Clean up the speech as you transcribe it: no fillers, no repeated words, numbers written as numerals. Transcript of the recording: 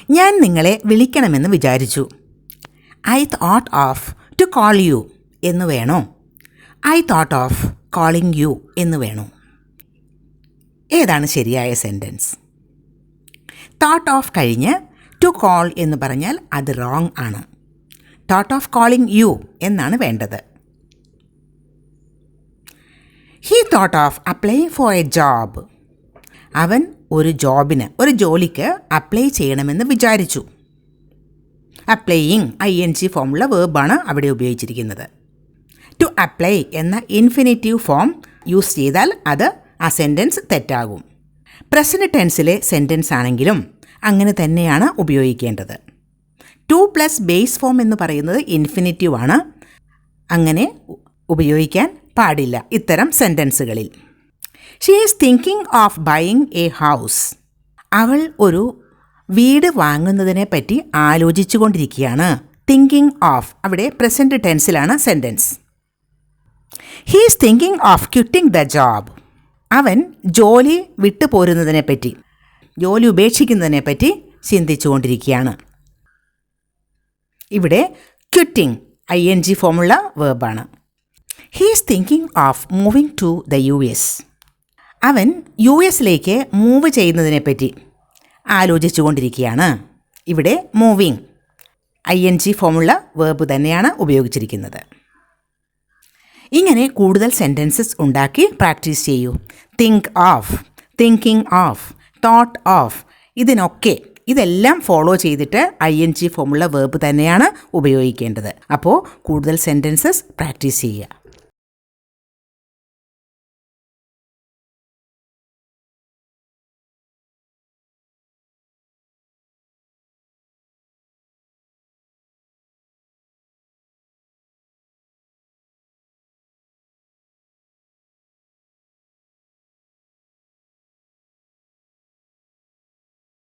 ഞാൻ നിങ്ങളെ വിളിക്കണമെന്ന് വിചാരിച്ചു. I thought of two call you എന്ന് വേണോ? I thought of calling U എന്ന് വേണോ? ഏതാണ് ശരിയായ സെൻറ്റൻസ്? തോട്ട് ഓഫ് കഴിഞ്ഞ് ടു കോൾ എന്ന് പറഞ്ഞാൽ അത് റോങ് ആണ്. തോട്ട് ഓഫ് കോളിംഗ് യു എന്നാണ് വേണ്ടത്. He thought of applying four A job. അവൻ ഒരു ജോലിക്ക് അപ്ലൈ ചെയ്യണമെന്ന് വിചാരിച്ചു. അപ്ലൈയിങ് ING ഫോമുള്ള വേർബാണ് അവിടെ ഉപയോഗിച്ചിരിക്കുന്നത്. ടു അപ്ലൈ എന്ന ഇൻഫിനിറ്റീവ് ഫോം യൂസ് ചെയ്താൽ അത് ആ സെൻറ്റൻസ് തെറ്റാകും. പ്രസൻറ്റ് ടെൻസിലെ സെൻറ്റൻസ് ആണെങ്കിലും അങ്ങനെ തന്നെയാണ് ഉപയോഗിക്കേണ്ടത്. 2+ ബേസ് ഫോം എന്ന് പറയുന്നത് ഇൻഫിനിറ്റീവ് ആണ്. അങ്ങനെ ഉപയോഗിക്കാൻ പാടില്ല ഇത്തരം സെൻറ്റൻസുകളിൽ. She is thinking of buying a house. അവൾ ഒരു വീട് വാങ്ങുന്നതിനെ പറ്റി ആലോചിച്ചു കൊണ്ടിരിക്കുകയാണ്. തിങ്കിങ് ഓഫ് അവിടെ പ്രസൻറ്റ് ടെൻസിലാണ് sentence. He is thinking of quitting the job. അവൻ ജോലി വിട്ടുപോരുന്നതിനെപ്പറ്റി, ജോലി ഉപേക്ഷിക്കുന്നതിനെപ്പറ്റി ചിന്തിച്ചു കൊണ്ടിരിക്കുകയാണ്. ഇവിടെ ക്വിറ്റിംഗ് ING ഫോമുള്ള വേർബാണ്. He is thinking of moving to the US. അവൻ US മൂവ് ചെയ്യുന്നതിനെപ്പറ്റി ആലോചിച്ചു കൊണ്ടിരിക്കുകയാണ്. ഇവിടെ മൂവിങ് ING ഫോമുള്ള വേർബ് തന്നെയാണ് ഉപയോഗിച്ചിരിക്കുന്നത്. ഇങ്ങനെ കൂടുതൽ സെൻറ്റൻസസ് ഉണ്ടാക്കി പ്രാക്ടീസ് ചെയ്യൂ. Think of, thinking of, thought of, ഇതെല്ലാം ഫോളോ ചെയ്തിട്ട് ING ഫോമുള്ള വേർബ് തന്നെയാണ് ഉപയോഗിക്കേണ്ടത്. അപ്പോൾ കൂടുതൽ സെൻറ്റൻസസ് പ്രാക്ടീസ് ചെയ്യുക.